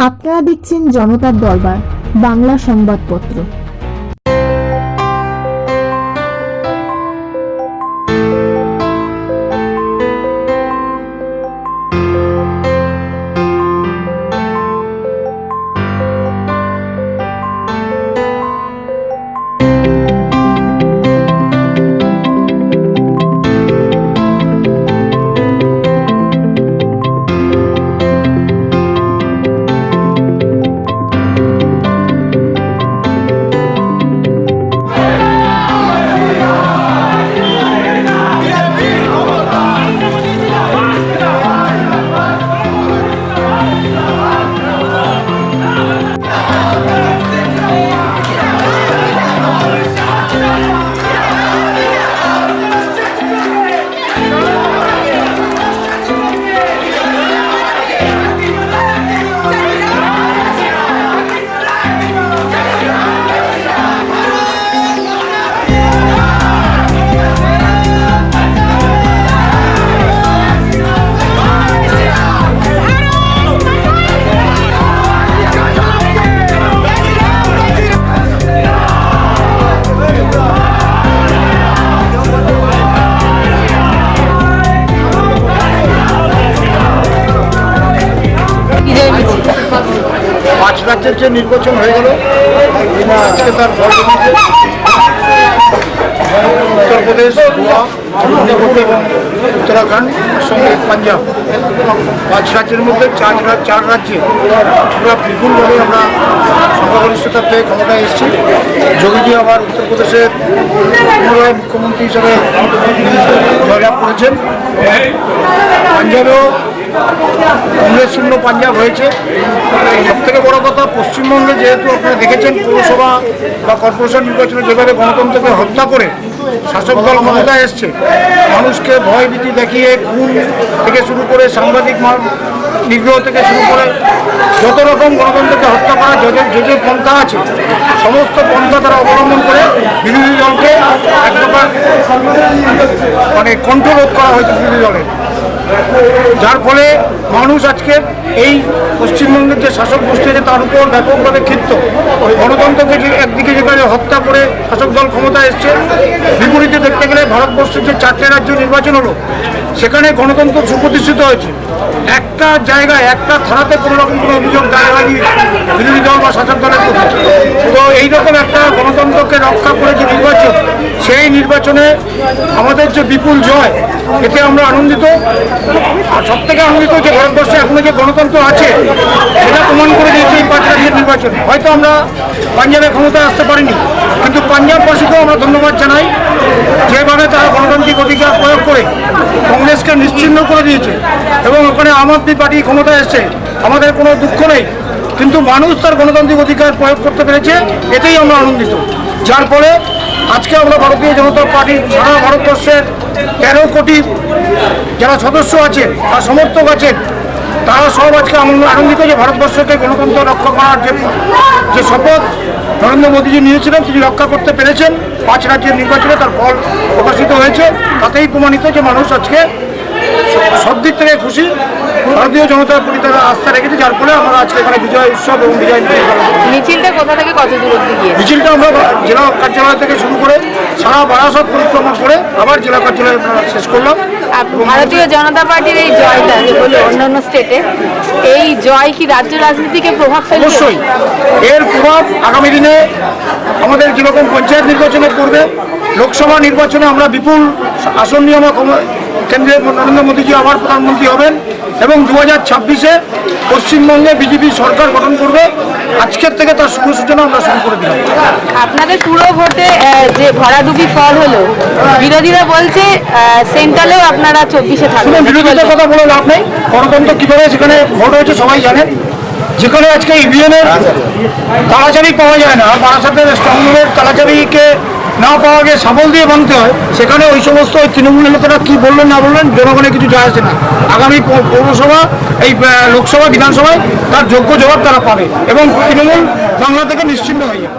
আপনারা দেখছেন জনতার দরবার বাংলা সংবাদপত্র। পাঁচ রাজ্যের যে নির্বাচন হয়ে গেল আজকে তার ফল বেরিয়েছে। উত্তরপ্রদেশ, গোয়া, মণিপুর এবং উত্তরাখণ্ড সঙ্গে পাঞ্জাব, পাঁচ রাজ্যের মধ্যে চার রাজ্যে পুরো বিপুলভাবে আমরা সংখ্যাগরিষ্ঠতার থেকে ক্ষমতায় এসেছি। যোগীজি আবার উত্তরপ্রদেশের পুনরায় মুখ্যমন্ত্রী হিসেবে জয়লাভ করেছেন। পাঞ্জাবেও কংগ্রেস শূন্য পাঞ্জাব হয়েছে। সবথেকে বড় কথা, পশ্চিমবঙ্গে যেহেতু আপনারা দেখেছেন পৌরসভা বা কর্পোরেশন নির্বাচনে যেভাবে গণতন্ত্রকে হত্যা করে শাসক দল ক্ষমতায় এসছে, মানুষকে ভয়ভীতি দেখিয়ে খুন থেকে শুরু করে সাংবাদিক নিগ্রহ থেকে শুরু করে যত রকম গণতন্ত্রকে হত্যা করা যে পন্থা আছে সমস্ত পন্থা তারা অবলম্বন করে বিরোধী দলকে এক প্রকার কণ্ঠরোধ করা হয়েছে বিরোধী দলের, যার ফলে মানুষ আজকে এই পশ্চিমবঙ্গের যে শাসক গোষ্ঠী আছে তার উপর ব্যাপকভাবে ক্ষিপ্ত। গণতন্ত্রকে একদিকে যেখানে হত্যা করে শাসক দল ক্ষমতায় এসছে, বিপরীতে দেখতে গেলে ভারতবর্ষের যে চারটে রাজ্য নির্বাচন হলো সেখানে গণতন্ত্র সুপ্রতিষ্ঠিত হয়েছে। একটা জায়গায় একটা থানাতে কোনো রকম কোনো অভিযোগ দায়ের হয়নি বিরোধী দল বা শাসক দলের প্রতি। তো এইরকম একটা গণতন্ত্রকে রক্ষা করে যে নির্বাচন, সেই নির্বাচনে আমাদের যে বিপুল জয়, এতে আমরা আনন্দিত। আর সব থেকে আনন্দিত যে ভারতবর্ষে এখনো যে গণতন্ত্র আছে সেটা প্রমাণ করে দিয়েছে এই পাঁচ রাজ্যের নির্বাচন। হয়তো আমরা পাঞ্জাবে ক্ষমতায় আসতে পারিনি, কিন্তু পাঞ্জাববাসীকেও আমরা ধন্যবাদ জানাই যেভাবে তারা গণতান্ত্রিক অধিকার প্রয়োগ করে কংগ্রেসকে নিশ্চিহ্ন করে দিয়েছে এবং ওখানে আম আদমি পার্টি ক্ষমতায় এসছে। আমাদের কোনো দুঃখ নেই, কিন্তু মানুষ তার গণতান্ত্রিক অধিকার প্রয়োগ করতে পেরেছে, এতেই আমরা আনন্দিত। যার ফলে আজকে আমরা ভারতীয় জনতা পার্টির সারা ভারতবর্ষের 13 কোটি যারা সদস্য আছেন বা সমর্থক আছেন তারা সব আজকে আনন্দিত যে ভারতবর্ষকে গণতন্ত্র রক্ষা করার যে শপথ নরেন্দ্র মোদীজি নিয়েছিলেন তিনি রক্ষা করতে পেরেছেন। পাঁচ রাজ্যের নির্বাচনে তার ফল প্রকাশিত হয়েছে, তাতেই প্রমাণিত যে মানুষ আজকে সব দিক থেকে খুশি, ভারতীয় জনতার প্রতি তারা আস্থা রেখেছে, যার ফলে আমরা আজকে এখানে বিজয় উৎসব এবং বিজয় মিছিলটা কোথা থেকে কত দূর অবধি গিয়েছে? মিছিলটা আমরা জেলা কার্যালয় থেকে শুরু করে সারা বারাসত পরিক্রমা করে আবার জেলা কার্যালয়ে শেষ করলাম। ভারতীয় জনতা পার্টির এই জয়টা যে বলে অন্যান্য স্টেটে, এই জয় কি রাজ্য রাজনীতিকে প্রভাব ফেলবে? অবশ্যই এর প্রভাব আগামী দিনে আমাদের যেরকম পঞ্চায়েত নির্বাচনে পড়বে, লোকসভা নির্বাচনে আমরা বিপুল আসন নিয়ে কেন্দ্রে নরেন্দ্র মোদীজি আবার প্রধানমন্ত্রী হবেন এবং 2026-এ পশ্চিমবঙ্গে বিজেপি সরকার গঠন করবে। আজকের থেকে তার শুভ সূচনা আমরা শুরু করে দিলাম। আপনাদের পুরো ভোটে যে ভরাডুবি ফল হলো, বিরোধীরা বলছে সেন্ট্রালেও আপনারা 24-এ থাকবেন। বিরোধীদের কথা বলে লাভ নেই। গণতন্ত্র কীভাবে সেখানে ভোট হয়েছে সবাই জানেন। যেখানে আজকে ইভিএমের তালাচাবি পাওয়া যায় না, বারাসাতের স্ট্রংরুমের তালাচাবিকে না পাওয়া গিয়ে সাবল দিয়ে ভাঙতে হয়, সেখানে ওই সমস্ত তৃণমূল নেতারা কী বললেন না বললেন জনগণের কিছু যায় আসে না। আগামী পৌরসভা এই লোকসভা বিধানসভায় তার যোগ্য জবাব তারা পাবে এবং তৃণমূল বাংলা থেকে নিশ্চিন্ন হয়ে যাবে।